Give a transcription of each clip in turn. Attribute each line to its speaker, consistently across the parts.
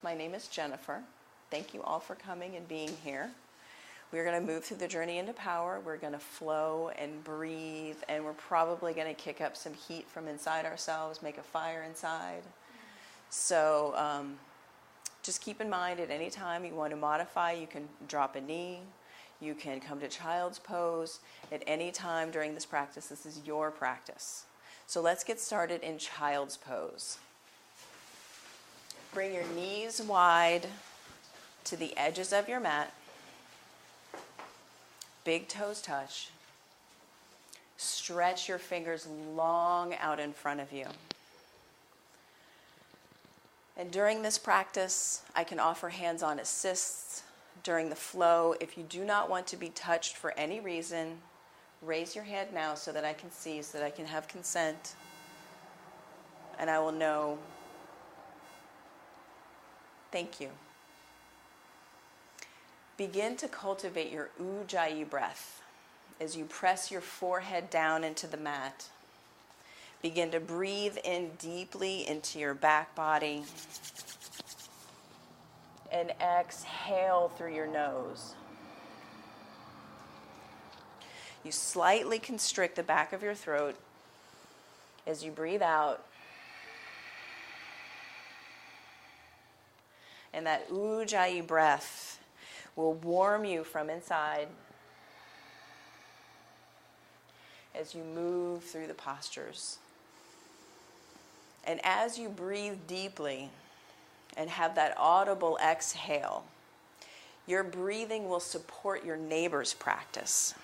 Speaker 1: My name is Jennifer. Thank you all for coming and being here. We're going to move through the journey into power. We're going to flow and breathe, and we're probably going to kick up some heat from inside ourselves, make a fire inside. So just keep in mind at any time you want to modify, you can drop a knee, you can come to child's pose. At any time during this practice, this is your practice. So let's get started in child's pose. Bring your knees wide to the edges of your mat. Big toes touch. Stretch your fingers long out in front of you. And during this practice, I can offer hands-on assists. During the flow, if you do not want to be touched for any reason, raise your hand now so that I can see, so that I can have consent. And I will know. Thank you. Begin to cultivate your Ujjayi breath as you press your forehead down into the mat. Begin to breathe in deeply into your back body and exhale through your nose. You slightly constrict the back of your throat as you breathe out. And that Ujjayi breath will warm you from inside as you move through the postures. And as you breathe deeply and have that audible exhale, your breathing will support your neighbor's practice,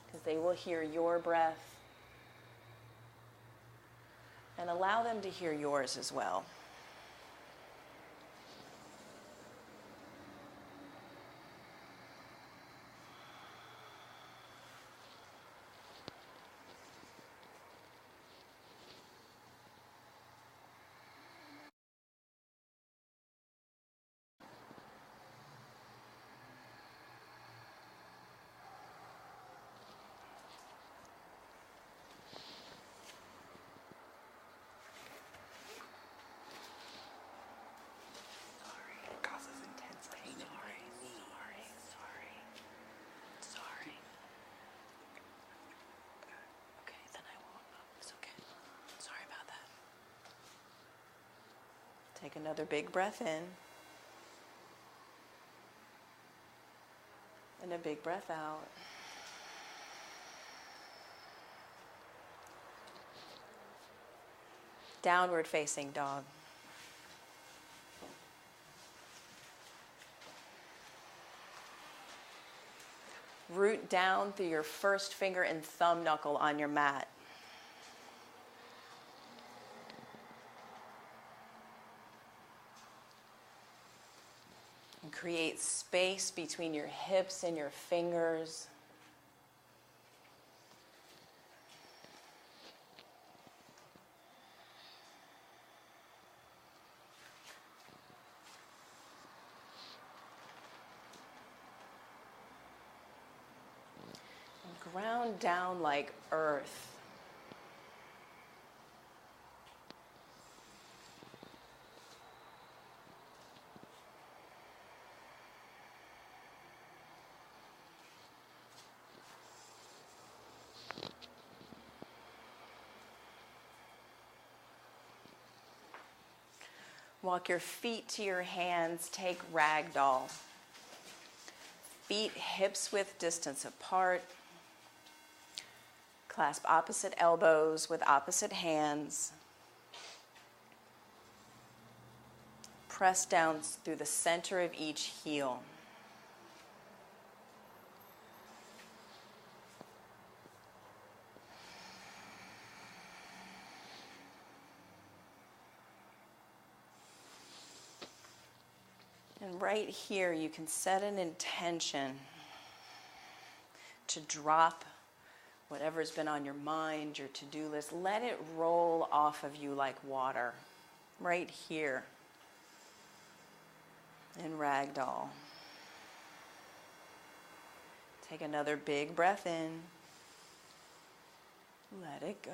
Speaker 1: because they will hear your breath, and allow them to hear yours as well. Take another big breath in. And a big breath out. Downward facing dog. Root down through your first finger and thumb knuckle on your mat. And create space between your hips and your fingers. And ground down like earth. Walk your feet to your hands, take ragdoll. Feet hips width distance apart. Clasp opposite elbows with opposite hands. Press down through the center of each heel. And right here, you can set an intention to drop whatever's been on your mind, your to-do list. Let it roll off of you like water. Right here in ragdoll. Take another big breath in. Let it go.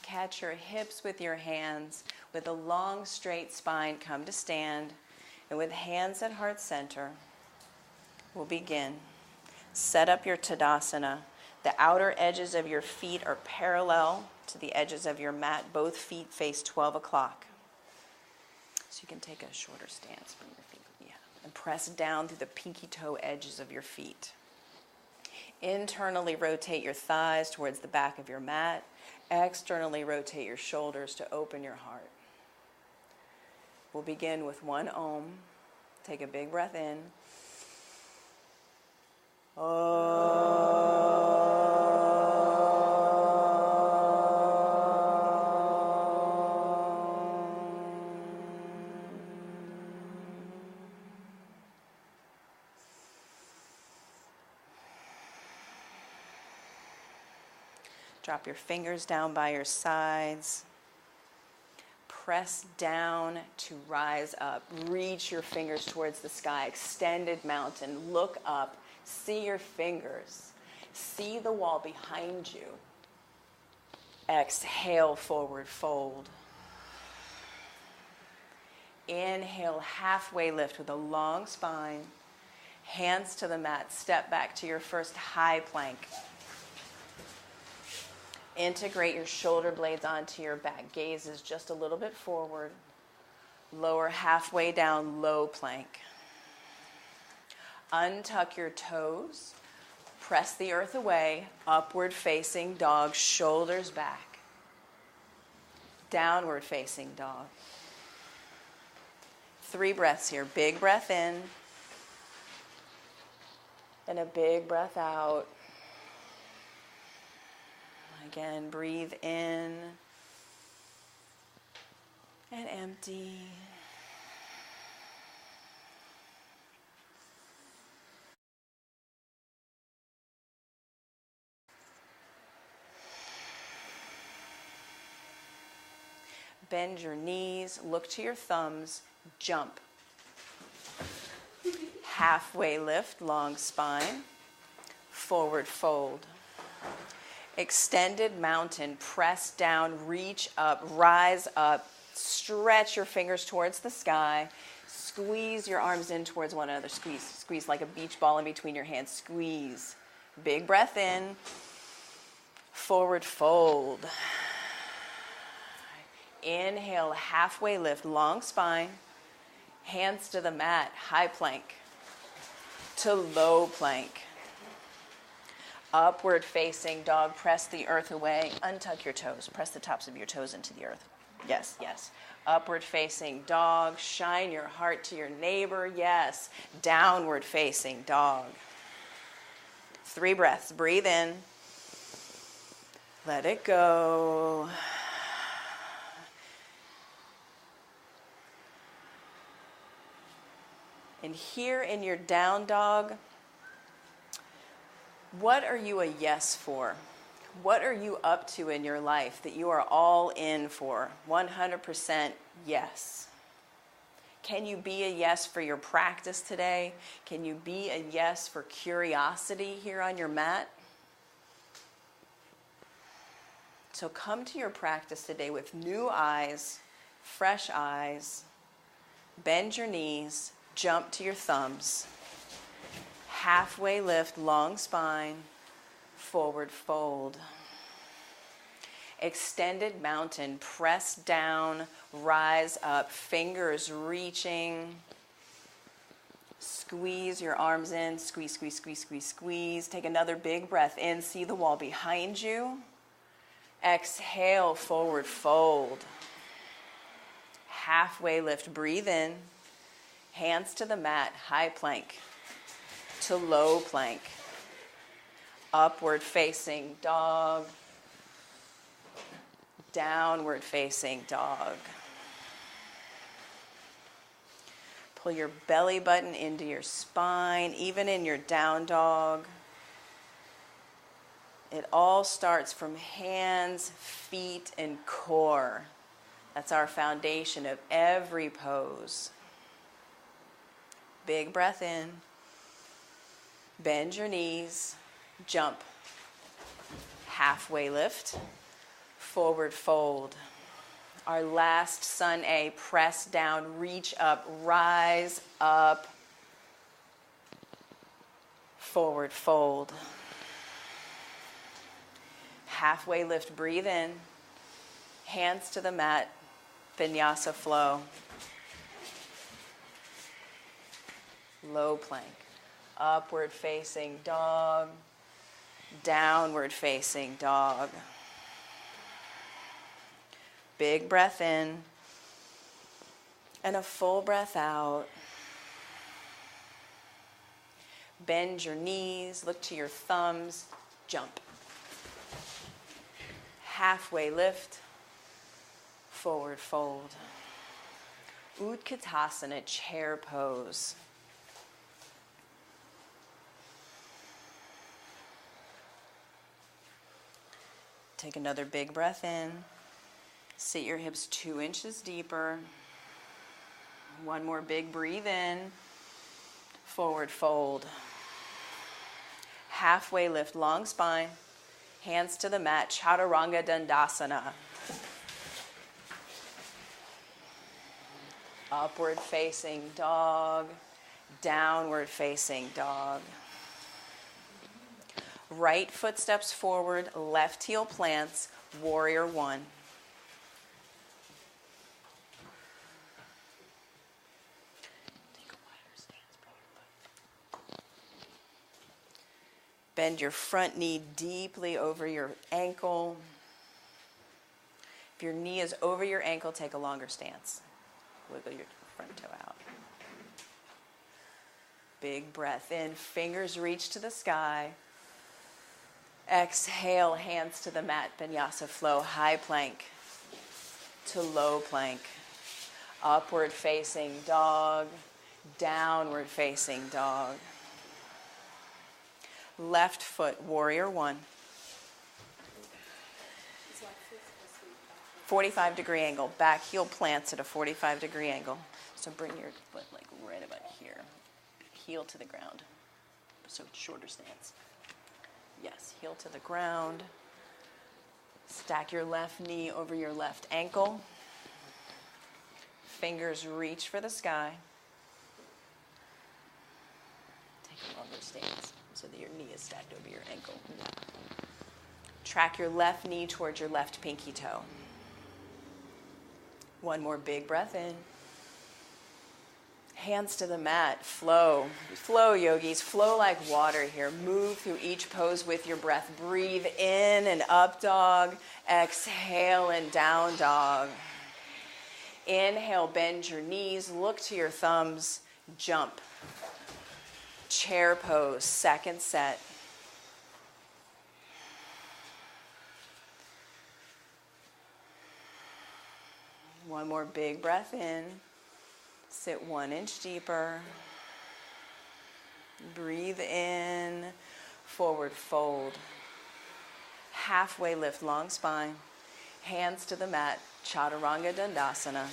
Speaker 1: Catch your hips with your hands. With a long, straight spine, come to stand. And with hands at heart center, we'll begin. Set up your Tadasana. The outer edges of your feet are parallel to the edges of your mat. Both feet face 12 o'clock. So you can take a shorter stance. Bring your feet, yeah. And press down through the pinky toe edges of your feet. Internally rotate your thighs towards the back of your mat. Externally rotate your shoulders to open your heart. We'll begin with one Om. Take a big breath in. Drop your fingers down by your sides. Press down to rise up. Reach your fingers towards the sky. Extended mountain. Look up. See your fingers. See the wall behind you. Exhale, forward fold. Inhale, halfway lift with a long spine. Hands to the mat. Step back to your first high plank. Integrate your shoulder blades onto your back. Gaze is just a little bit forward. Lower halfway down, low plank. Untuck your toes. Press the earth away. Upward facing dog, shoulders back. Downward facing dog. 3 breaths here. Big breath in. And a big breath out. Again, breathe in and empty. Bend your knees, look to your thumbs, jump. Halfway lift, long spine, forward fold. Extended mountain, press down, reach up, rise up, stretch your fingers towards the sky, squeeze your arms in towards one another, squeeze like a beach ball in between your hands, squeeze. Big breath in, forward fold. Inhale, halfway lift, long spine, hands to the mat, high plank to low plank. Upward facing dog, press the earth away, untuck your toes, press the tops of your toes into the earth. Yes, yes. Upward facing dog, shine your heart to your neighbor, yes. Downward facing dog. 3 breaths, breathe in, let it go. And here in your down dog, what are you a yes for? What are you up to in your life that you are all in for? 100% yes. Can you be a yes for your practice today? Can you be a yes for curiosity here on your mat? So come to your practice today with new eyes, fresh eyes. Bend your knees, jump to your thumbs. Halfway lift, long spine, forward fold. Extended mountain, press down, rise up, fingers reaching. Squeeze your arms in, squeeze, squeeze, squeeze, squeeze, squeeze. Take another big breath in, see the wall behind you. Exhale, forward fold. Halfway lift, breathe in. Hands to the mat, high plank to low plank. Upward facing dog. Downward facing dog. Pull your belly button into your spine, even in your down dog. It all starts from hands, feet, and core. That's our foundation of every pose. Big breath in. Bend your knees. Jump. Halfway lift. forward fold. Our last sun A, press down, reach up, rise up, forward fold. Halfway lift, breathe in, hands to the mat, vinyasa flow. Low plank, upward facing dog, downward facing dog. Big breath in and a full breath out. Bend your knees, look to your thumbs, jump. Halfway lift, forward fold. Utkatasana, chair pose. Take another big breath in. Sit your hips 2 inches deeper. One more big breathe in. Forward fold. Halfway lift, long spine. Hands to the mat, Chaturanga Dandasana. Upward facing dog, downward facing dog. Right foot steps forward, left heel plants, warrior one. Take a wider stance, bring your foot. Bend your front knee deeply over your ankle. If your knee is over your ankle, take a longer stance. Wiggle your front toe out. Big breath in, fingers reach to the sky. Exhale, hands to the mat, vinyasa flow, high plank to low plank. Upward facing dog, downward facing dog. Left foot, warrior one. 45-degree angle, back heel plants at a 45-degree angle. So bring your foot like right about here. Heel to the ground. So shorter stance. Yes, heel to the ground. Stack your left knee over your left ankle. Fingers reach for the sky. Take a longer stance so that your knee is stacked over your ankle. Track your left knee towards your left pinky toe. One more big breath in. Hands to the mat, flow. Flow, yogis, flow like water here. Move through each pose with your breath. Breathe in and up dog. Exhale and down dog. Inhale, bend your knees, look to your thumbs, jump. Chair pose, second set. One more big breath in. Sit 1 inch deeper. Breathe in, forward fold. Halfway lift, long spine. Hands to the mat, Chaturanga Dandasana.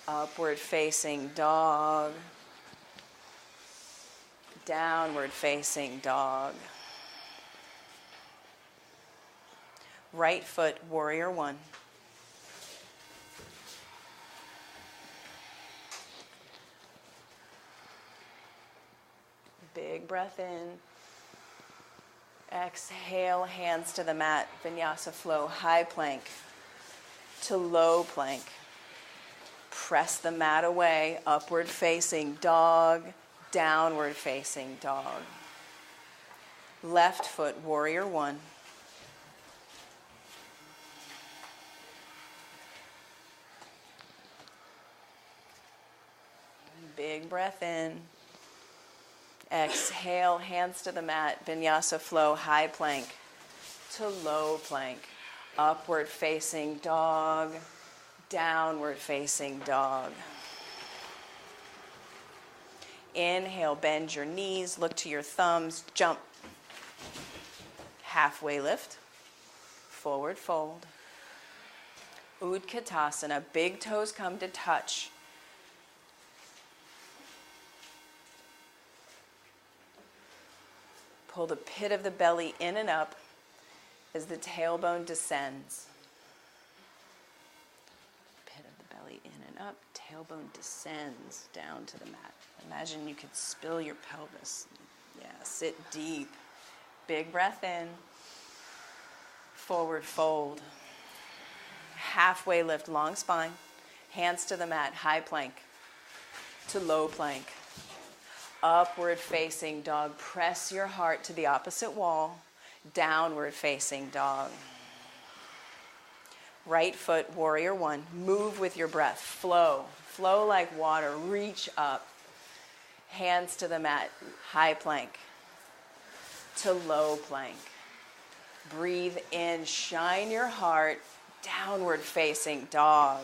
Speaker 1: Upward facing dog. Downward facing dog. Right foot, warrior one. Big breath in. Exhale, hands to the mat, vinyasa flow, high plank to low plank. Press the mat away, upward facing dog, downward facing dog. Left foot, warrior one. Big breath in. Exhale, hands to the mat, vinyasa flow, high plank to low plank. Upward facing dog, downward facing dog. Inhale, bend your knees, look to your thumbs, jump. Halfway lift, forward fold. Utkatasana, big toes come to touch. Pull the pit of the belly in and up. as the tailbone descends. Pit of the belly in and up, tailbone descends down to the mat. Imagine you could spill your pelvis. Yeah, sit deep. Big breath in. Forward fold. Halfway lift, long spine. Hands to the mat, high plank to low plank. Upward facing dog. Press your heart to the opposite wall. Downward facing dog. Right foot, warrior one. Move with your breath. Flow. Flow like water. Reach up. Hands to the mat. High plank to low plank. Breathe in. Shine your heart. Downward facing dog.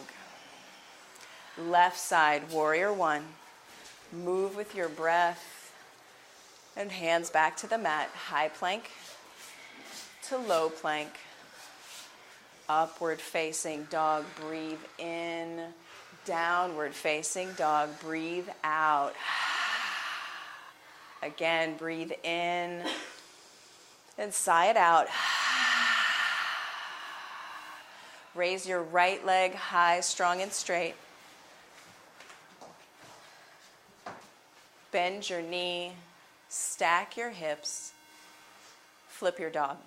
Speaker 1: Left side, warrior one. Move with your breath. And hands back to the mat. High plank to low plank. Upward facing dog. Breathe in. Downward facing dog. Breathe out. Again, breathe in. And sigh it out. Raise your right leg high, strong and straight. Bend your knee, stack your hips, flip your dog.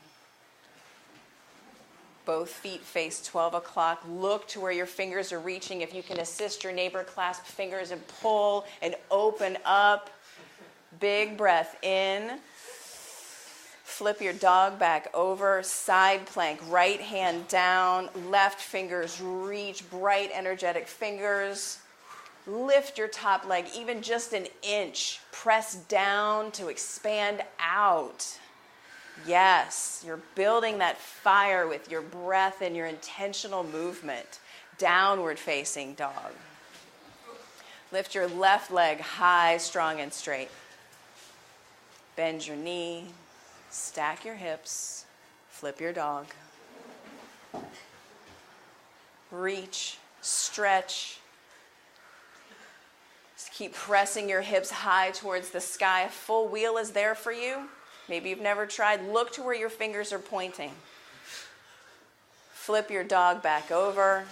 Speaker 1: Both feet face 12 o'clock. Look to where your fingers are reaching. If you can assist your neighbor, clasp fingers and pull and open up. Big breath in. Flip your dog back over, side plank, right hand down, left fingers reach, bright energetic fingers. Lift your top leg even just an inch. Press down to expand out. Yes, you're building that fire with your breath and your intentional movement. Downward facing dog. Lift your left leg high, strong and straight. Bend your knee. Stack your hips, flip your dog. Reach, stretch. Just keep pressing your hips high towards the sky. A full wheel is there for you. Maybe you've never tried. Look to where your fingers are pointing. Flip your dog back over.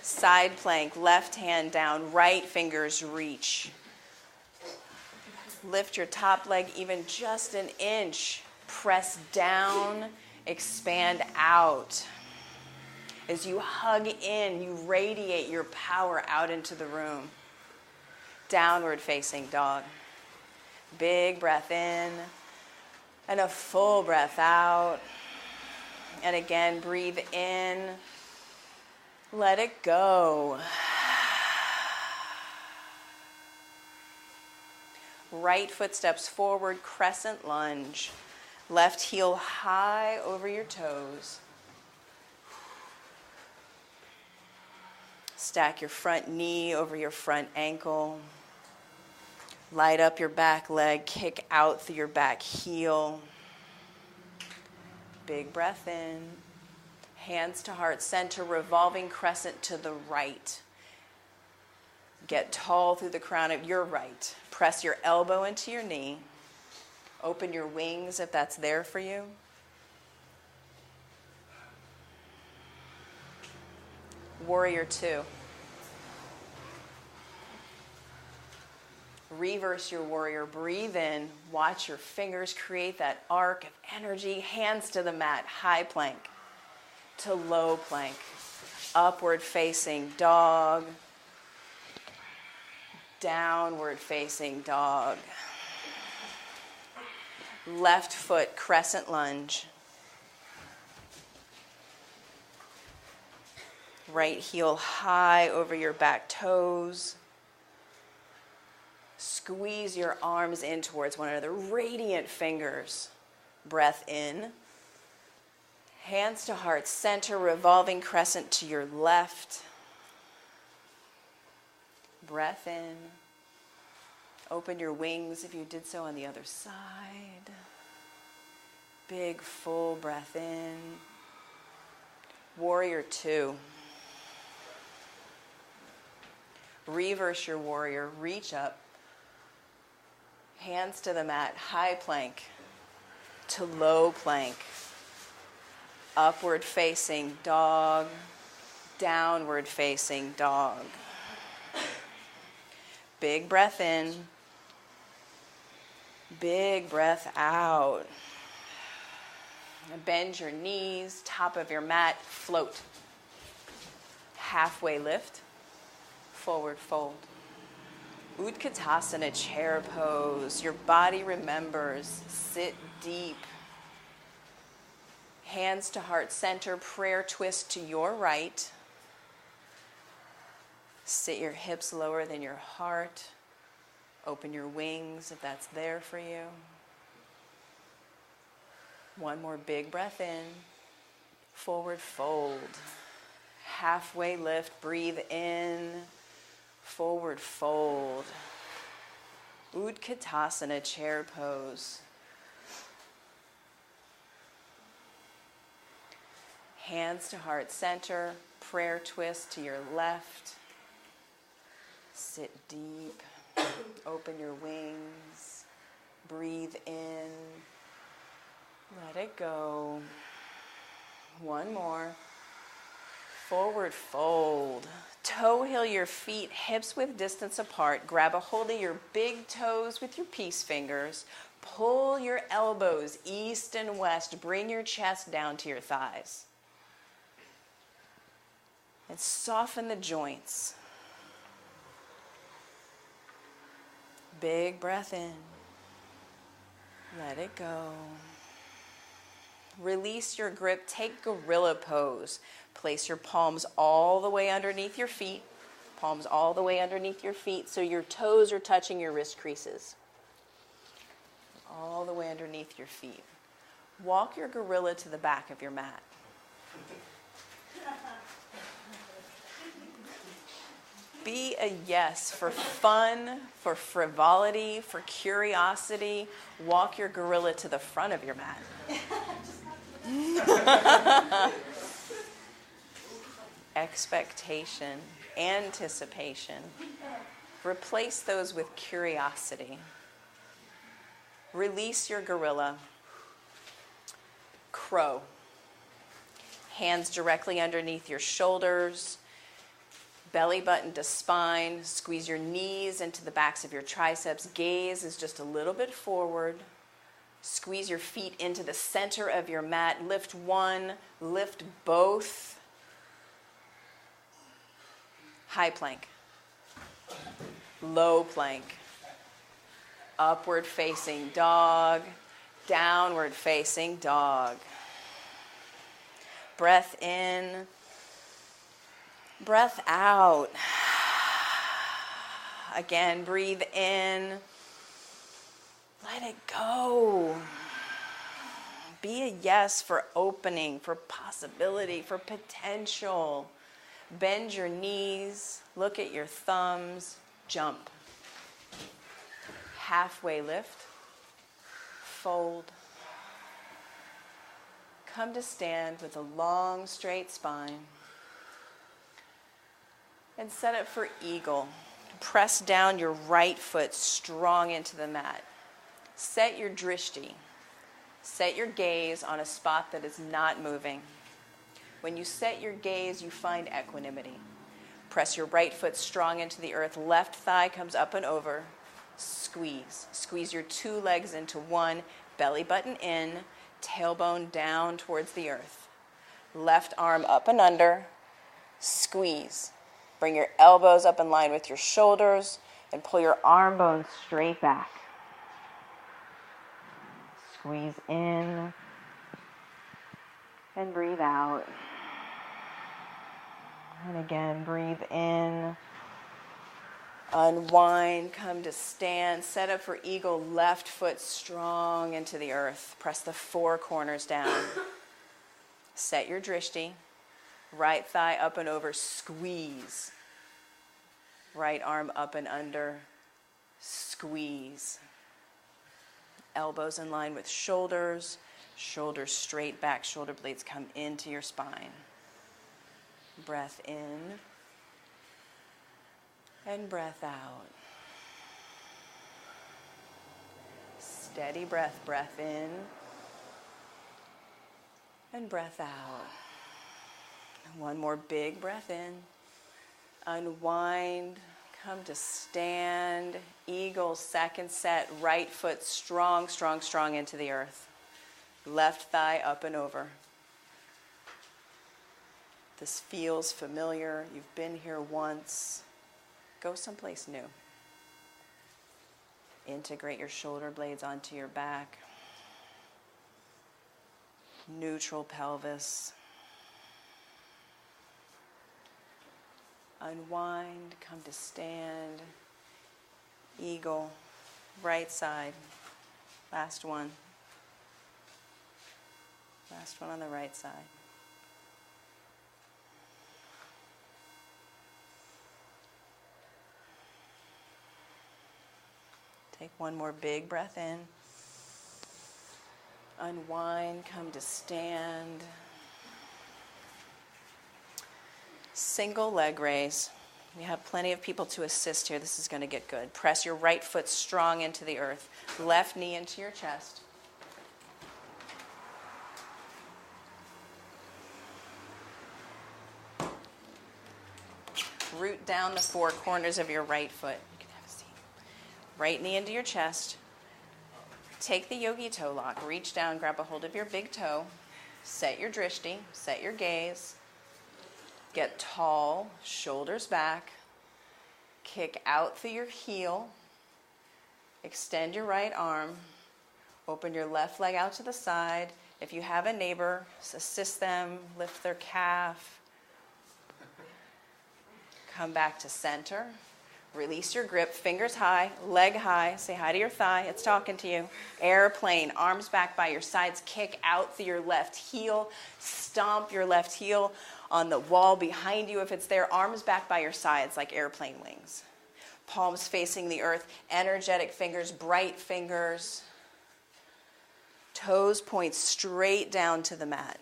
Speaker 1: Side plank, left hand down, right fingers reach. Lift your top leg even just an inch. Press down, expand out. As you hug in, you radiate your power out into the room. Downward facing dog. Big breath in and a full breath out. And again, breathe in. Let it go. Right foot steps forward, crescent lunge. Left heel high over your toes. Stack your front knee over your front ankle. Light up your back leg, kick out through your back heel. Big breath in. Hands to heart center, revolving crescent to the right. Get tall through the crown of your right. Press your elbow into your knee. Open your wings if that's there for you. Warrior two. Reverse your warrior. Breathe in. Watch your fingers create that arc of energy. Hands to the mat. High plank to low plank. Upward facing dog. Downward facing dog. Left foot crescent lunge. Right heel high over your back toes. Squeeze your arms in towards one another. Radiant fingers. Breath in. Hands to heart center, revolving crescent to your left. Breath in. Open your wings if you did so on the other side. Big full breath in. Warrior two. Reverse your warrior. Reach up. Hands to the mat. High plank to low plank. Upward facing dog, downward facing dog. Big breath in, big breath out. Bend your knees, top of your mat, float. Halfway lift, forward fold. Utkatasana, chair pose. Your body remembers. Sit deep. Hands to heart center, prayer twist to your right. Sit your hips lower than your heart. Open your wings if that's there for you. One more big breath in. Forward fold. Halfway lift, breathe in. Forward fold. Utkatasana, chair pose. Hands to heart center, prayer twist to your left. Sit deep, open your wings, breathe in, let it go. One more. Forward fold. Toe heel your feet, hips width distance apart. Grab a hold of your big toes with your peace fingers. Pull your elbows east and west. Bring your chest down to your thighs. And soften the joints. Big breath in. Let it go. Release your grip. Take gorilla pose. Place your palms all the way underneath your feet. Palms all the way underneath your feet so your toes are touching your wrist creases. All the way underneath your feet. Walk your gorilla to the back of your mat. Be a yes for fun, for frivolity, for curiosity. Walk your gorilla to the front of your mat. Expectation, anticipation. Replace those with curiosity. Release your gorilla. Crow. Hands directly underneath your shoulders. Belly button to spine. Squeeze your knees into the backs of your triceps. Gaze is just a little bit forward. Squeeze your feet into the center of your mat. Lift one, lift both. High plank. Low plank. Upward facing dog. Downward facing dog. Breath in. Breath out. Again, breathe in. Let it go. Be a yes for opening, for possibility, for potential. Bend your knees. Look at your thumbs. Jump. Halfway lift. Fold. Come to stand with a long, straight spine. And set up for eagle. Press down your right foot strong into the mat. Set your drishti. Set your gaze on a spot that is not moving. When you set your gaze, you find equanimity. Press your right foot strong into the earth. Left thigh comes up and over. Squeeze. Squeeze your two legs into one. Belly button in. Tailbone down towards the earth. Left arm up and under. Squeeze. Bring your elbows up in line with your shoulders and pull your arm bones straight back. Squeeze in and breathe out. And again, breathe in. Unwind, come to stand. Set up for eagle, left foot strong into the earth. Press the four corners down. Set your drishti. Right thigh up and over, squeeze. Right arm up and under, squeeze. Elbows in line with shoulders. Shoulders straight back, shoulder blades come into your spine. Breath in. And breath out. Steady breath, breath in. And breath out. One more big breath in. Unwind. Come to stand. Eagle, second set. Right foot strong, strong, strong into the earth. Left thigh up and over. This feels familiar. You've been here once. Go someplace new. Integrate your shoulder blades onto your back. Neutral pelvis. Unwind, come to stand. Eagle, right side. Last one. Last one on the right side. Take one more big breath in. Unwind, come to stand. Single leg raise. We have plenty of people to assist here. This is going to get good. Press your right foot strong into the earth. Left knee into your chest. Root down the four corners of your right foot. You can have a seat. Right knee into your chest. Take the yogi toe lock. Reach down, grab a hold of your big toe. Set your drishti, set your gaze. Get tall, shoulders back. Kick out through your heel. Extend your right arm. Open your left leg out to the side. If you have a neighbor, assist them, lift their calf. Come back to center. Release your grip, fingers high, leg high. Say hi to your thigh, it's talking to you. Airplane, arms back by your sides. Kick out through your left heel. Stomp your left heel on the wall behind you if it's there. Arms back by your sides like airplane wings. Palms facing the earth. Energetic fingers, bright fingers. Toes point straight down to the mat.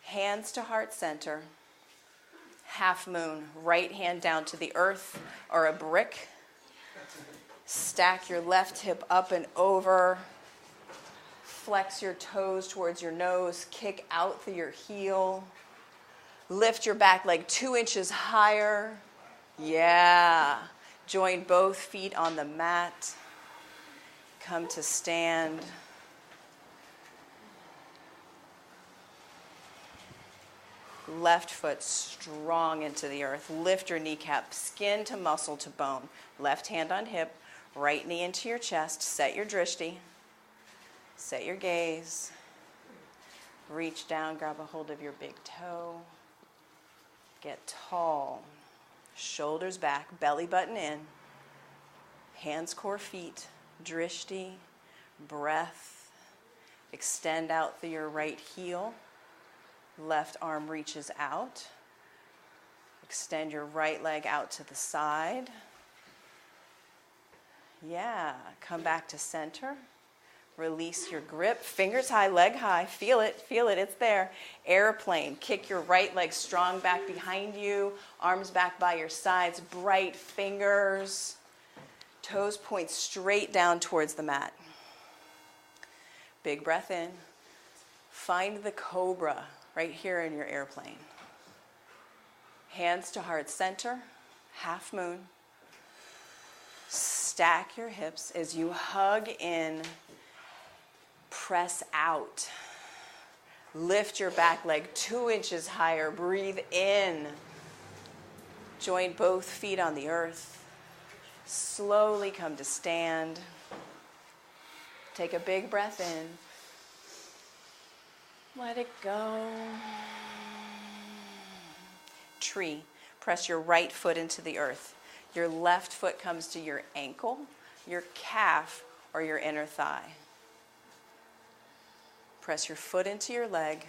Speaker 1: Hands to heart center. Half moon, right hand down to the earth or a brick. Stack your left hip up and over. Flex your toes towards your nose. Kick out through your heel. Lift your back leg 2 inches higher. Yeah. Join both feet on the mat. Come to stand. Left foot strong into the earth. Lift your kneecap, skin to muscle to bone. Left hand on hip, right knee into your chest. Set your drishti. Set your gaze. Reach down, grab a hold of your big toe. Get tall. Shoulders back, belly button in. Hands, core, feet. Drishti. Breath. Extend out through your right heel. Left arm reaches out. Extend your right leg out to the side. Yeah, come back to center. Release your grip, fingers high, leg high. Feel it, it's there. Airplane, kick your right leg strong back behind you. Arms back by your sides, bright fingers. Toes point straight down towards the mat. Big breath in. Find the cobra. Right here in your airplane. Hands to heart center, half moon. Stack your hips as you hug in, press out. Lift your back leg 2 inches higher, breathe in. Join both feet on the earth. Slowly come to stand. Take a big breath in. Let it go. Tree. Press your right foot into the earth. Your left foot comes to your ankle, your calf, or your inner thigh. Press your foot into your leg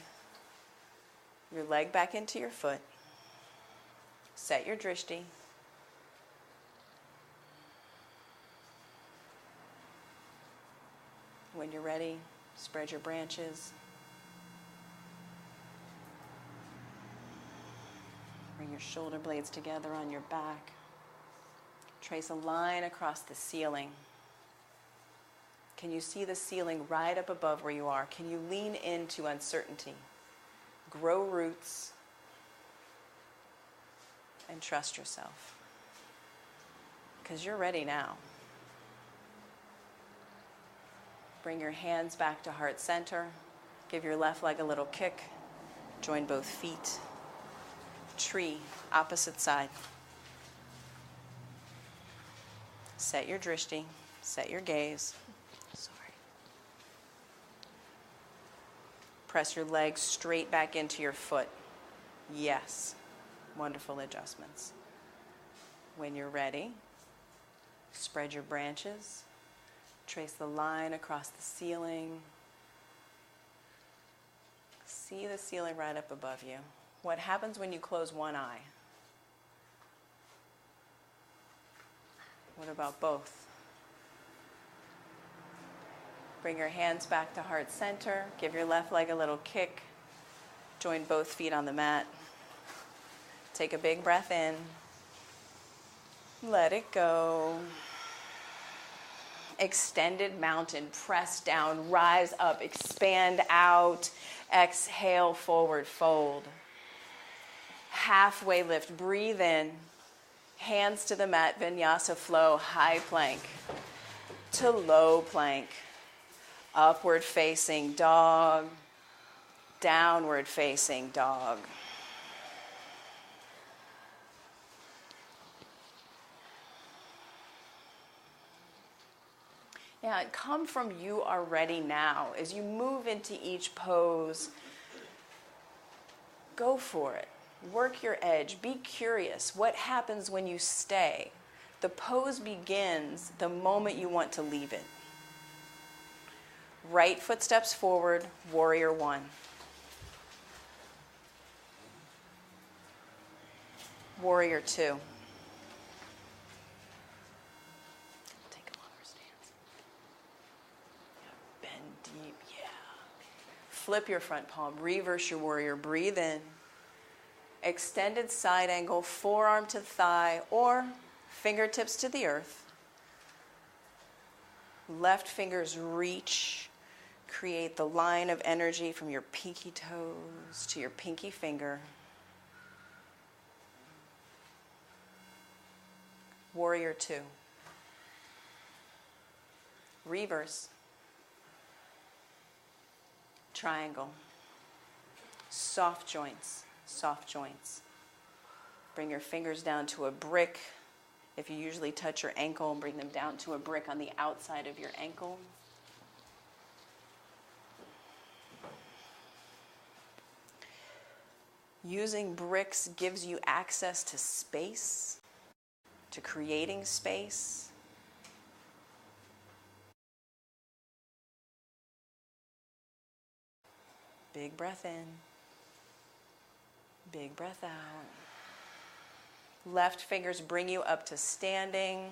Speaker 1: back into your foot. Set your drishti. When you're ready, spread your branches. Bring your shoulder blades together on your back. Trace a line across the ceiling. Can you see the ceiling right up above where you are? Can you lean into uncertainty? Grow roots and trust yourself. Because you're ready now. Bring your hands back to heart center. Give your left leg a little kick. Join both feet. Tree, opposite side. Set your drishti. Set your gaze. Sorry. Press your legs straight back into your foot. Yes. Wonderful adjustments. When you're ready, spread your branches. Trace the line across the ceiling. See the ceiling right up above you. What happens when you close one eye? What about both? Bring your hands back to heart center. Give your left leg a little kick. Join both feet on the mat. Take a big breath in. Let it go. Extended mountain, press down, rise up, expand out. Exhale, forward fold. Halfway lift, breathe in. Hands to the mat, vinyasa flow, high plank to low plank. Upward facing dog, downward facing dog. Yeah, come from you are ready now. As you move into each pose, go for it. Work your edge. Be curious. What happens when you stay? The pose begins the moment you want to leave it. Right foot steps forward, warrior one. Warrior two. Take a longer stance. Yeah, bend deep, yeah. Flip your front palm, reverse your warrior, breathe in. Extended side angle, forearm to thigh or fingertips to the earth. Left fingers reach, create the line of energy from your pinky toes to your pinky finger. Warrior two. Reverse. Triangle. Soft joints. Soft joints. Bring your fingers down to a brick. If you usually touch your ankle, bring them down to a brick on the outside of your ankle. Using bricks gives you access to space, to creating space. Big breath in. Big breath out. Left fingers bring you up to standing.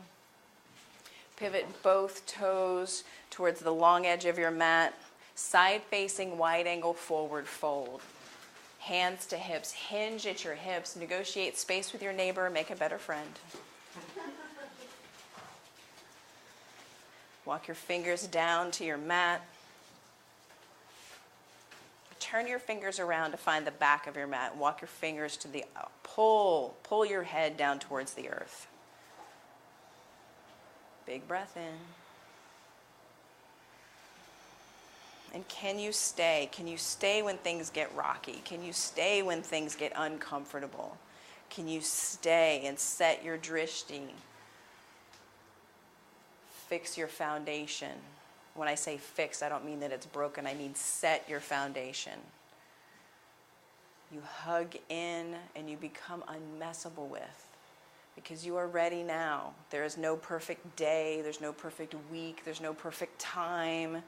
Speaker 1: Pivot both toes towards the long edge of your mat. Side facing wide angle forward fold. Hands to hips. Hinge at your hips. Negotiate space with your neighbor. Make a better friend. Walk your fingers down to your mat. Turn your fingers around to find the back of your mat. Walk your fingers to the pull your head down towards the earth. Big breath in. And can you stay? Can you stay when things get rocky? Can you stay when things get uncomfortable? Can you stay and set your drishti? Fix your foundation. When I say fix, I don't mean that it's broken. I mean set your foundation. You hug in and you become unmessable with because you are ready now. There is no perfect day. There's no perfect week. There's no perfect time.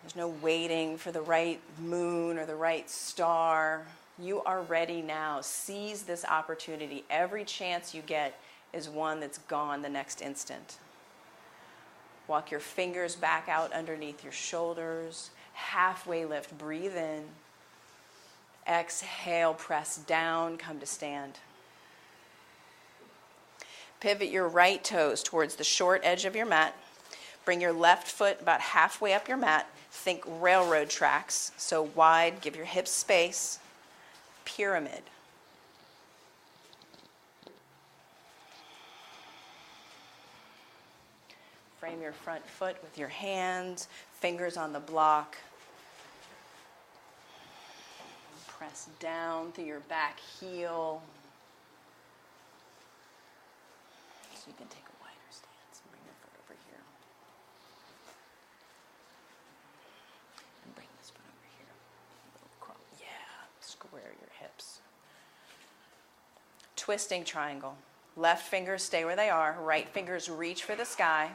Speaker 1: There's no waiting for the right moon or the right star. You are ready now. Seize this opportunity. Every chance you get is one that's gone the next instant. Walk your fingers back out underneath your shoulders. Halfway lift, breathe in. Exhale, press down, come to stand. Pivot your right toes towards the short edge of your mat. Bring your left foot about halfway up your mat. Think railroad tracks, so wide, give your hips space. Pyramid. Frame your front foot with your hands, fingers on the block. Press down through your back heel. So you can take a wider stance. Bring your foot over here. And bring this foot over here. Yeah, square your hips. Twisting triangle. Left fingers stay where they are. Right fingers reach for the sky.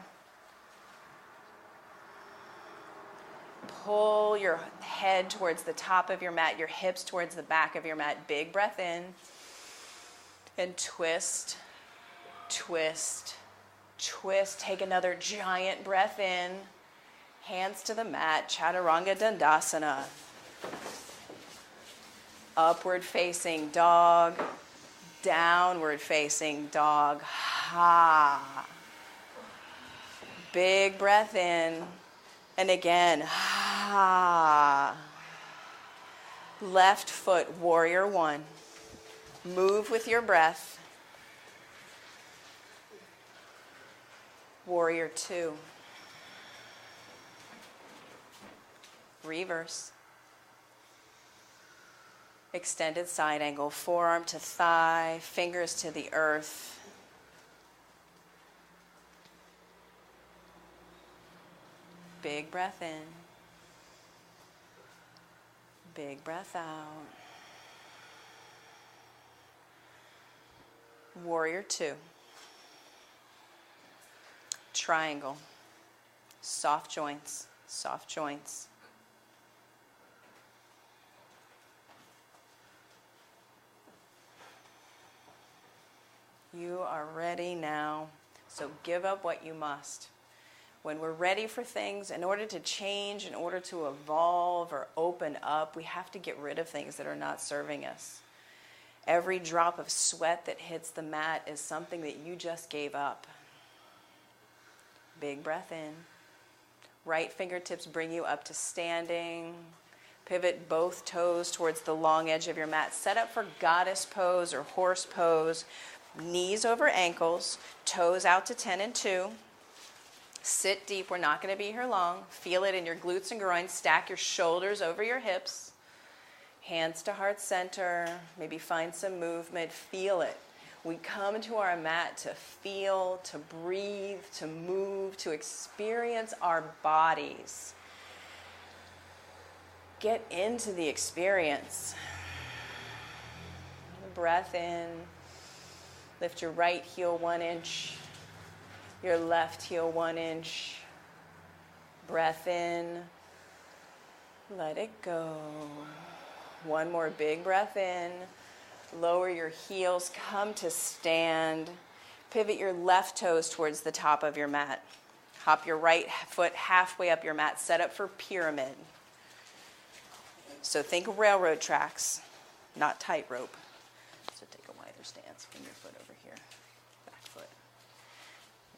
Speaker 1: Pull your head towards the top of your mat, your hips towards the back of your mat. Big breath in. And twist, twist, twist. Take another giant breath in. Hands to the mat. Chaturanga Dandasana. Upward facing dog. Downward facing dog. Ha. Big breath in. And again, ha. Left foot, warrior one. Move with your breath. Warrior two. Reverse. Extended side angle, forearm to thigh, fingers to the earth. Big breath in. Big breath out. Warrior two. Triangle. Soft joints, soft joints. You are ready now, so give up what you must. When we're ready for things, in order to change, in order to evolve or open up, we have to get rid of things that are not serving us. Every drop of sweat that hits the mat is something that you just gave up. Big breath in. Right fingertips bring you up to standing. Pivot both toes towards the long edge of your mat. Set up for goddess pose or horse pose. Knees over ankles, toes out to 10 and 2. Sit deep. We're not going to be here long. Feel it in your glutes and groins. Stack your shoulders over your hips. Hands to heart center. Maybe find some movement. Feel it. We come to our mat to feel, to breathe, to move, to experience our bodies. Get into the experience. Breath in. Lift your right heel 1 inch. Your left heel 1 inch. Breath in. Let it go. One more big breath in. Lower your heels. Come to stand. Pivot your left toes towards the top of your mat. Hop your right foot halfway up your mat. Set up for pyramid. So think railroad tracks, not tightrope. So take a wider stance. Bring your foot over here. Back foot.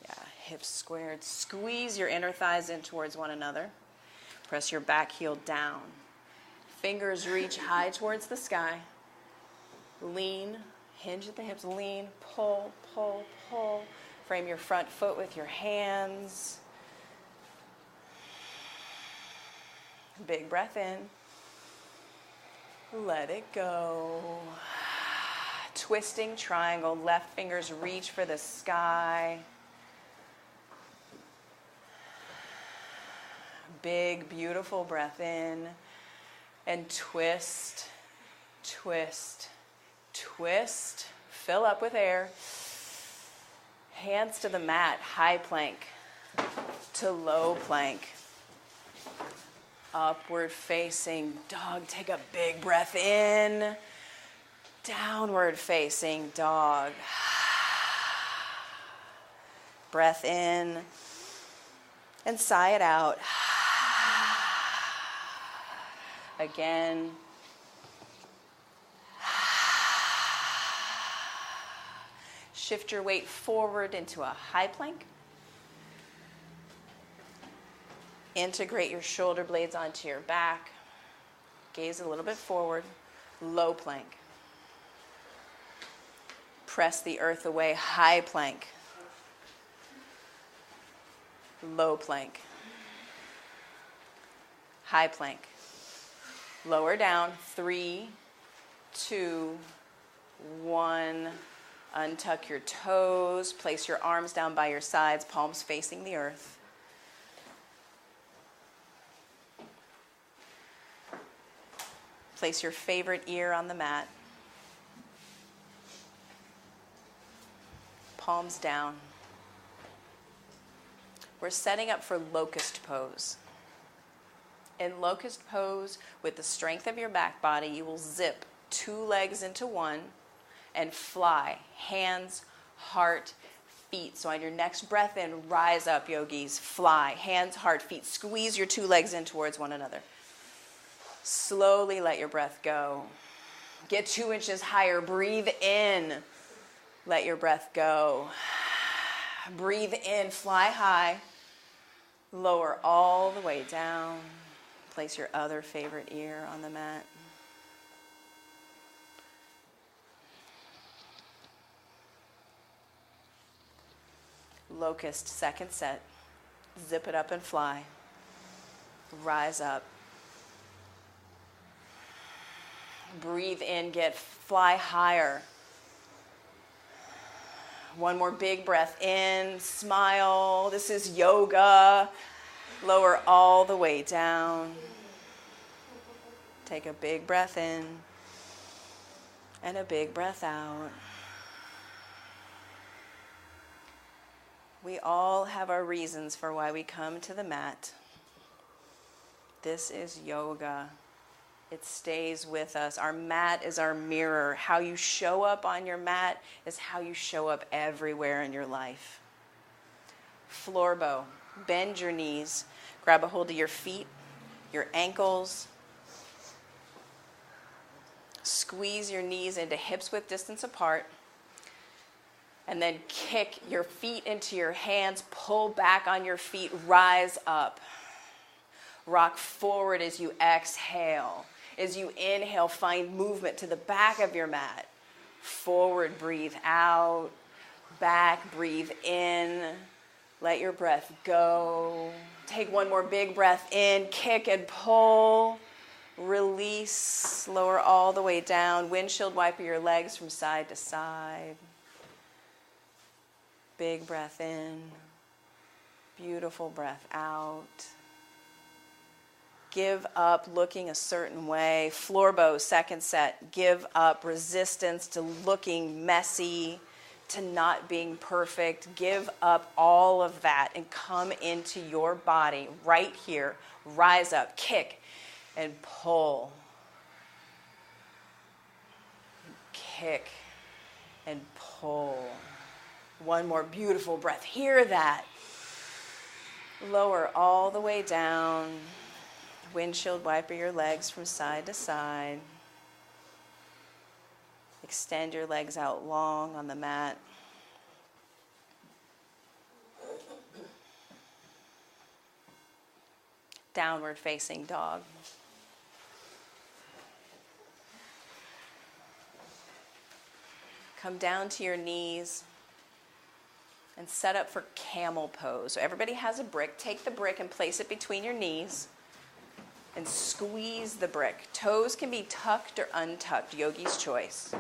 Speaker 1: Yeah, hips squared. Squeeze your inner thighs in towards one another. Press your back heel down. Fingers reach high towards the sky. Lean, hinge at the hips, lean, pull, pull, pull. Frame your front foot with your hands. Big breath in. Let it go. Twisting triangle, left fingers reach for the sky. Big, beautiful breath in. And twist, twist, twist. Fill up with air. Hands to the mat, high plank to low plank. Upward facing dog. Take a big breath in. Downward facing dog. Breath in. And sigh it out. Again. Shift your weight forward into a high plank. Integrate your shoulder blades onto your back. Gaze a little bit forward. Low plank. Press the earth away. High plank. Low plank. High plank. Lower down. 3, 2, 1. Untuck your toes. Place your arms down by your sides, palms facing the earth. Place your favorite ear on the mat. Palms down. We're setting up for locust pose. In locust pose, with the strength of your back body, you will zip 2 legs into one and fly. Hands, heart, feet. So on your next breath in, rise up, yogis. Fly. Hands, heart, feet. Squeeze your 2 legs in towards one another. Slowly let your breath go. Get 2 inches higher. Breathe in. Let your breath go. Breathe in. Fly high. Lower all the way down. Place your other favorite ear on the mat. Locust, second set. Zip it up and fly. Rise up. Breathe in, fly higher. One more big breath in, smile. This is yoga. Lower all the way down. Take a big breath in and a big breath out. We all have our reasons for why we come to the mat. This is yoga. It stays with us. Our mat is our mirror. How you show up on your mat is how you show up everywhere in your life. Floor bow. Bend your knees. Grab a hold of your feet, your ankles. Squeeze your knees into hips width distance apart. And then kick your feet into your hands. Pull back on your feet. Rise up. Rock forward as you exhale. As you inhale, find movement to the back of your mat. Forward, breathe out. Back, breathe in. Let your breath go. Take one more big breath in. Kick and pull. Release. Lower all the way down. Windshield wiper your legs from side to side. Big breath in. Beautiful breath out. Give up looking a certain way. Floor bow, second set. Give up resistance to looking messy, to not being perfect. Give up all of that and come into your body right here. Rise up, kick, and pull. Kick and pull. One more beautiful breath. Hear that. Lower all the way down. Windshield wiper your legs from side to side. Extend your legs out long on the mat. Downward facing dog. Come down to your knees and set up for camel pose. So everybody has a brick. Take the brick and place it between your knees. And squeeze the brick. Toes can be tucked or untucked, yogi's choice.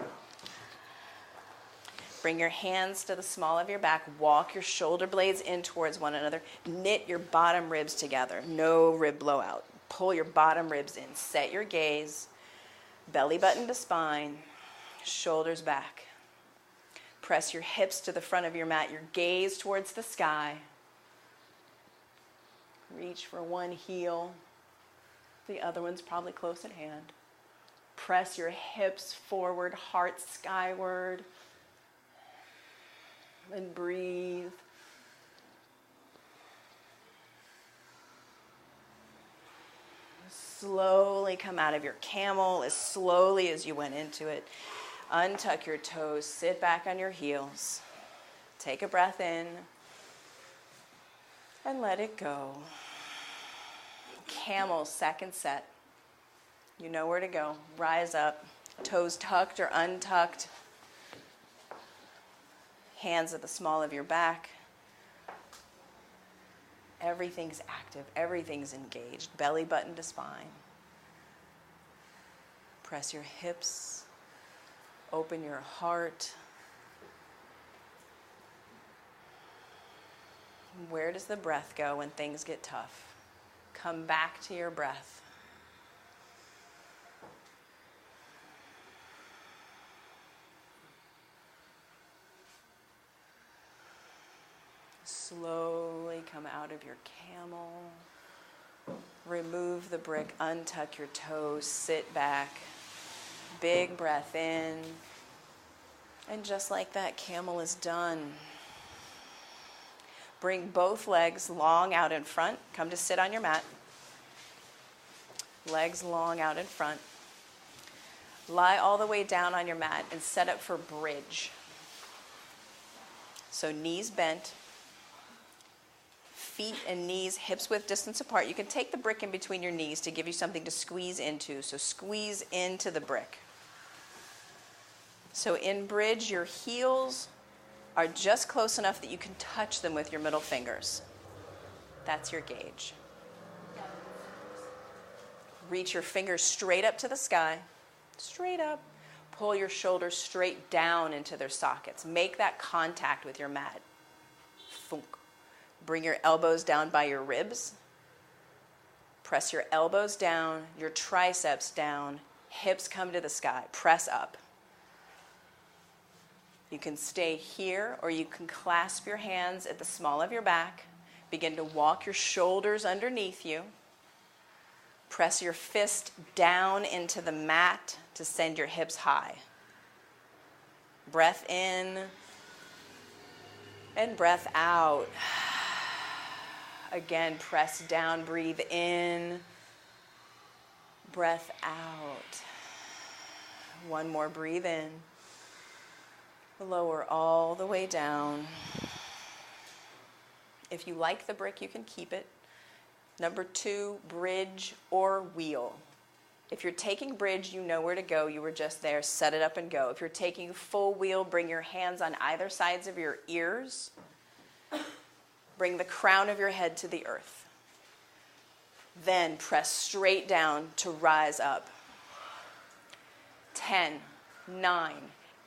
Speaker 1: Bring your hands to the small of your back. Walk your shoulder blades in towards one another. Knit your bottom ribs together. No rib blowout. Pull your bottom ribs in. Set your gaze. Belly button to spine. Shoulders back. Press your hips to the front of your mat. Your gaze towards the sky. Reach for one heel. The other one's probably close at hand. Press your hips forward, heart skyward. And breathe. Slowly come out of your camel as slowly as you went into it. Untuck your toes, sit back on your heels. Take a breath in and let it go. Camel, second set. You know where to go. Rise up. Toes tucked or untucked. Hands at the small of your back. Everything's active. Everything's engaged. Belly button to spine. Press your hips. Open your heart. Where does the breath go when things get tough? Come back to your breath. Slowly come out of your camel. Remove the brick, untuck your toes, sit back. Big breath in. And just like that, camel is done. Bring both legs long out in front. Come to sit on your mat. Legs long out in front. Lie all the way down on your mat and set up for bridge. So knees bent. Feet and knees hips width distance apart. You can take the brick in between your knees to give you something to squeeze into. So squeeze into the brick. So in bridge, your heels are just close enough that you can touch them with your middle fingers. That's your gauge. Reach your fingers straight up to the sky. Straight up. Pull your shoulders straight down into their sockets. Make that contact with your mat. Thunk. Bring your elbows down by your ribs. Press your elbows down, your triceps down, hips come to the sky. Press up. You can stay here or you can clasp your hands at the small of your back. Begin to walk your shoulders underneath you. Press your fist down into the mat to send your hips high. Breath in and breath out. Again, press down, breathe in, breath out. One more, breathe in. Lower all the way down. If you like the brick, you can keep it. Number 2, bridge or wheel. If you're taking bridge, you know where to go. You were just there. Set it up and go. If you're taking full wheel, bring your hands on either sides of your ears. Bring the crown of your head to the earth. Then press straight down to rise up. 10, 9,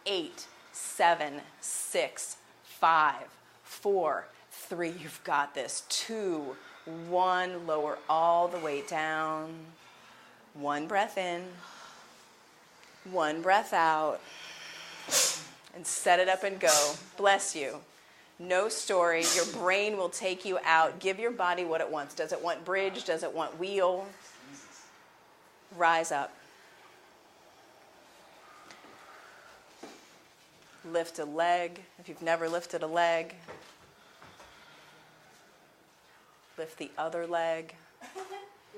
Speaker 1: 8, 7, 6, 5, 4, 3. You've got this. 2, 1. Lower all the way down. 1 breath in. 1 breath out. And set it up and go. Bless you. No story. Your brain will take you out. Give your body what it wants. Does it want bridge? Does it want wheel? Rise up. Lift a leg. If you've never lifted a leg, lift the other leg.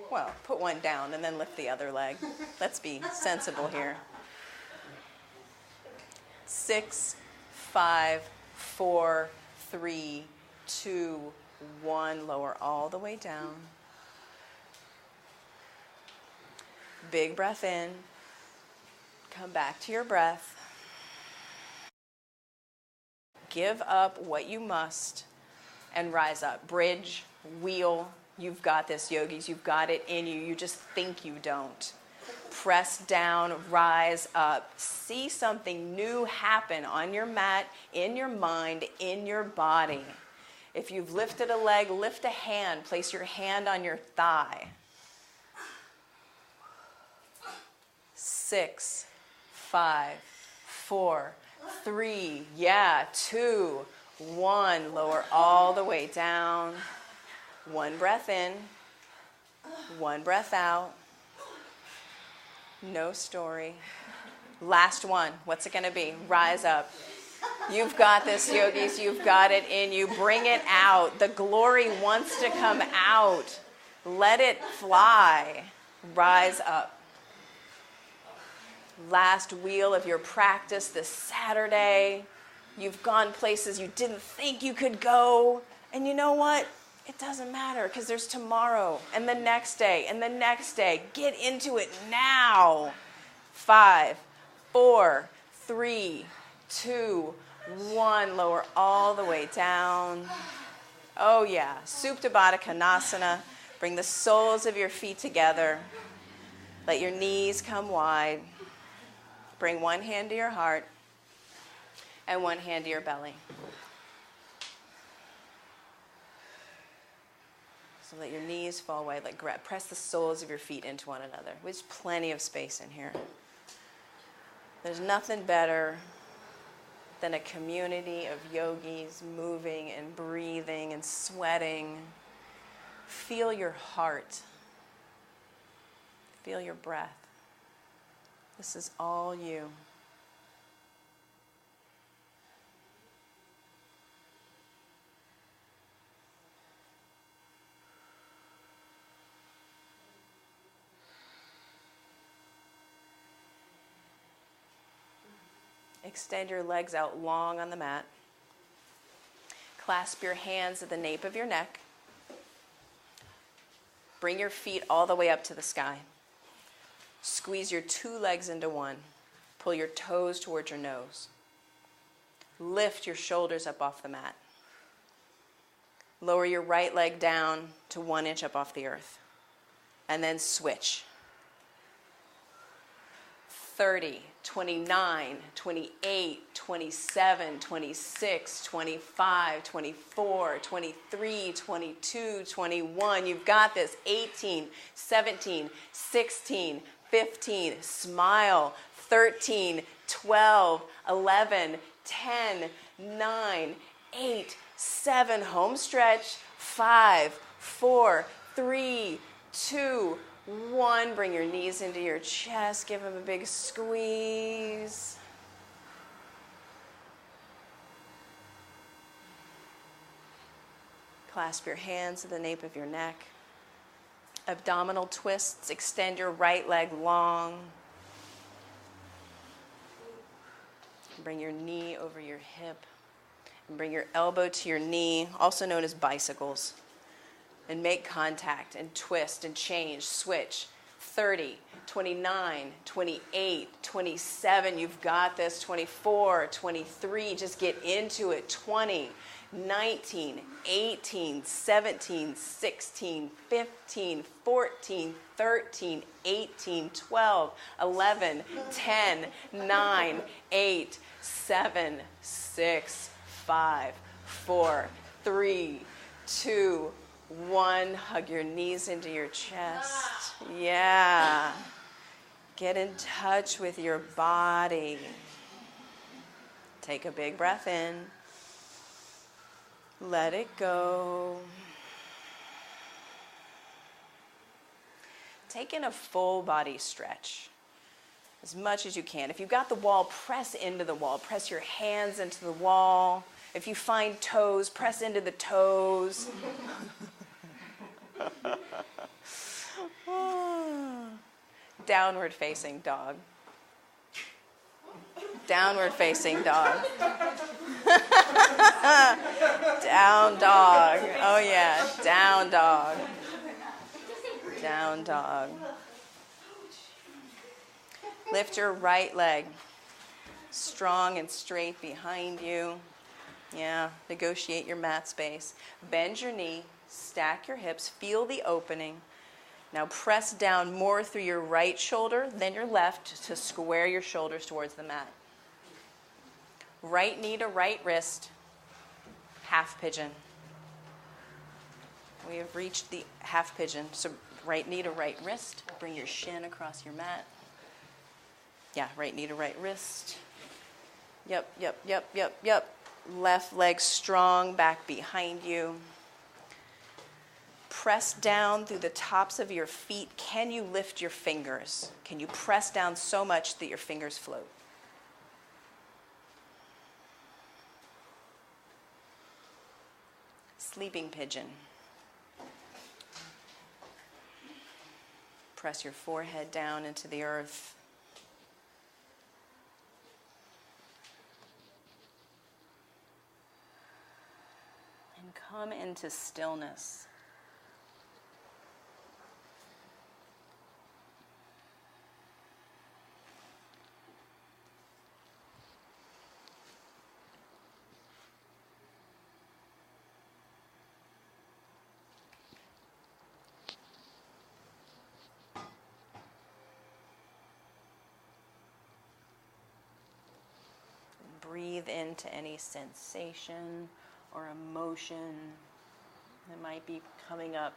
Speaker 1: Well, put one down and then lift the other leg. Let's be sensible here. 6, 5, 4, 3, 2, 1. Lower all the way down. Big breath in. Come back to your breath. Give up what you must and rise up. Bridge, wheel. You've got this, yogis. You've got it in you. You just think you don't. Press down, rise up. See something new happen on your mat, in your mind, in your body. If you've lifted a leg, lift a hand. Place your hand on your thigh. 6, 5, 4, 3, 2, 1. Lower all the way down. 1 breath in. 1 breath out. No story. Last one. What's it going to be? Rise up. You've got this, yogis. You've got it in you. Bring it out. The glory wants to come out. Let it fly. Rise up. Last wheel of your practice this Saturday. You've gone places you didn't think you could go. And you know what? It doesn't matter because there's tomorrow and the next day and the next day. Get into it now. 5, 4, 3, 2, 1. Lower all the way down. Oh yeah, Supta Baddha Konasana. Bring the soles of your feet together. Let your knees come wide. Bring one hand to your heart and one hand to your belly. So let your knees fall wide. Press the soles of your feet into one another. There's plenty of space in here. There's nothing better than a community of yogis moving and breathing and sweating. Feel your heart. Feel your breath. This is all you. Extend your legs out long on the mat. Clasp your hands at the nape of your neck. Bring your feet all the way up to the sky. Squeeze your 2 legs into one. Pull your toes towards your nose. Lift your shoulders up off the mat. Lower your right leg down to 1 inch up off the earth. And then switch. 30, 29, 28, 27, 26, 25, 24, 23, 22, 21. You've got this. 18, 17, 16, 15. Smile. 13, 12, 11, 10, 9, 8, 7. Home stretch. 5, 4, 3, 2, 1. Bring your knees into your chest. Give them a big squeeze. Clasp your hands at the nape of your neck. Abdominal twists. Extend your right leg long. Bring your knee over your hip. And bring your elbow to your knee, also known as bicycles. And make contact and twist and change, switch. 30, 29, 28, 27, you've got this. 24, 23, just get into it. 20, 19, 18, 17, 16, 15, 14, 13, 18, 12, 11, 10, 9, 8, 7, 6, 5, 4, 3, 2, 1. Hug your knees into your chest. Yeah. Get in touch with your body. Take a big breath in. Let it go. Take in a full body stretch as much as you can. If you've got the wall, press into the wall. Press your hands into the wall. If you find toes, press into the toes. Downward facing dog. Downward facing dog. Down dog. Oh yeah, down dog. Down dog. Lift your right leg. Strong and straight behind you. Yeah, negotiate your mat space. Bend your knee. Stack your hips. Feel the opening. Now press down more through your right shoulder than your left to square your shoulders towards the mat. Right knee to right wrist. Half pigeon. We have reached the half pigeon. So right knee to right wrist. Bring your shin across your mat. Yeah, right knee to right wrist. Yep. Left leg strong back behind you. Press down through the tops of your feet. Can you lift your fingers? Can you press down so much that your fingers float? Sleeping pigeon. Press your forehead down into the earth. And come into stillness. Breathe into any sensation or emotion that might be coming up.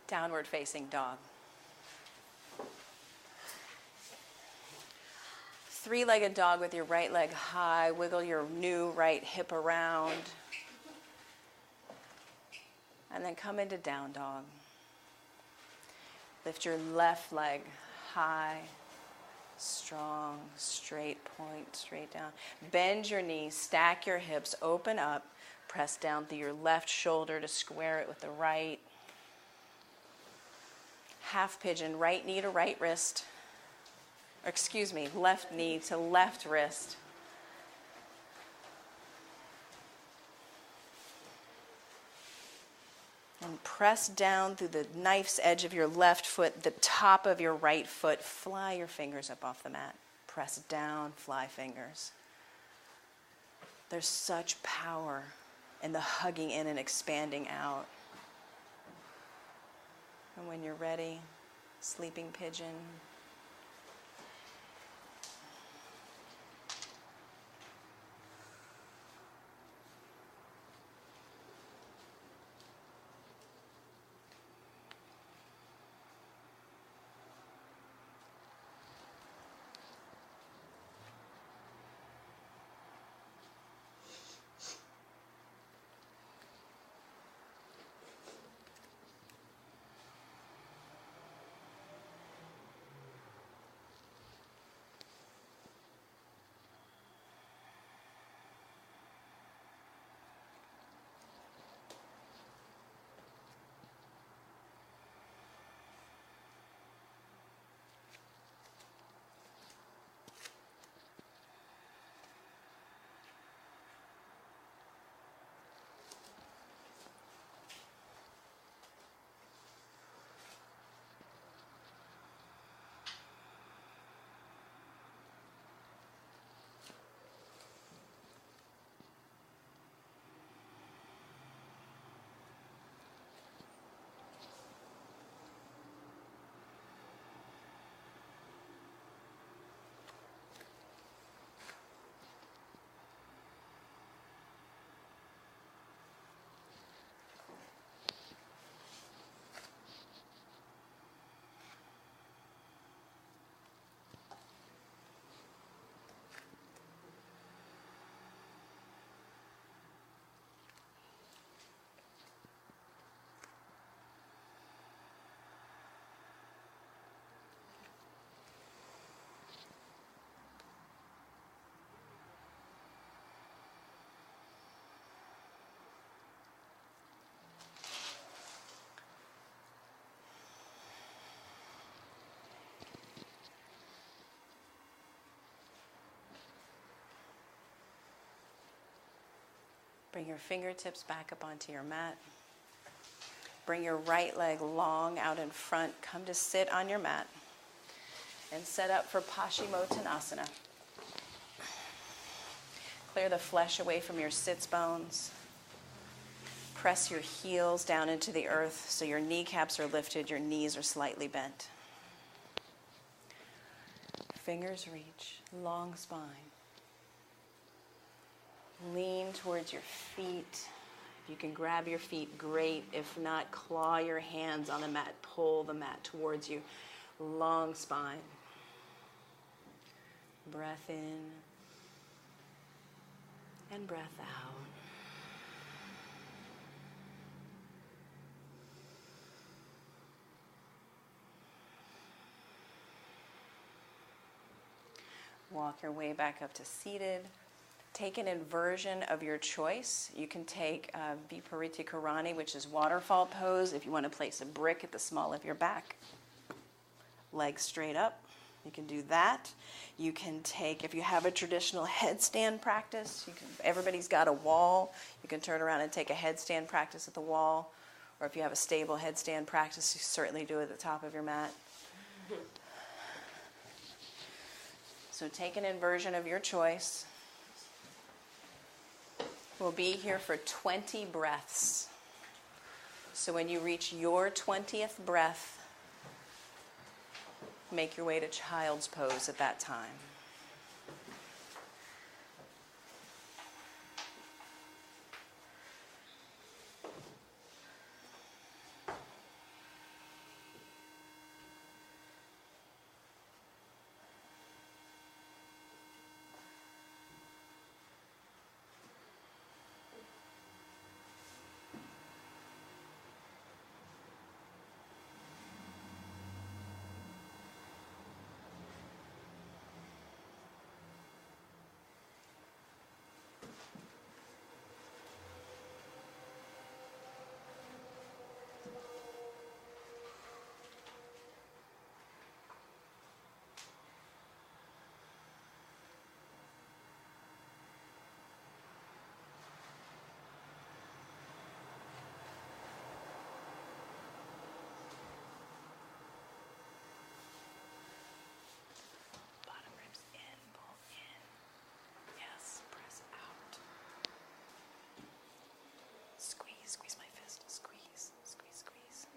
Speaker 1: Downward facing dog. Three-legged dog with your right leg high. Wiggle your new right hip around. And then come into down dog. Lift your left leg high, strong, straight point, straight down. Bend your knees, stack your hips, open up. Press down through your left shoulder to square it with the right. Half pigeon, right knee to right wrist. Or excuse me, left knee to left wrist. And press down through the knife's edge of your left foot, the top of your right foot. Fly your fingers up off the mat. Press down, fly fingers. There's such power in the hugging in and expanding out. And when you're ready, sleeping pigeon. Bring your fingertips back up onto your mat. Bring your right leg long out in front. Come to sit on your mat and set up for Paschimottanasana. Clear the flesh away from your sits bones. Press your heels down into the earth so your kneecaps are lifted, your knees are slightly bent. Fingers reach, long spine. Lean towards your feet. If you can grab your feet, great. If not, claw your hands on the mat. Pull the mat towards you. Long spine. Breath in and breath out. Walk your way back up to seated. Take an inversion of your choice. You can take Viparita Karani, which is waterfall pose, if you want to place a brick at the small of your back. Legs straight up. You can do that. You can take, if you have a traditional headstand practice, everybody's got a wall. You can turn around and take a headstand practice at the wall. Or if you have a stable headstand practice, you certainly do it at the top of your mat. So take an inversion of your choice. We'll be here for 20 breaths. So when you reach your 20th breath, make your way to child's pose at that time. Squeeze my fist. Squeeze, squeeze, squeeze.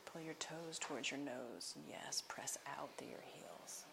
Speaker 1: Pull your toes towards your nose. Yes, press out through your heels.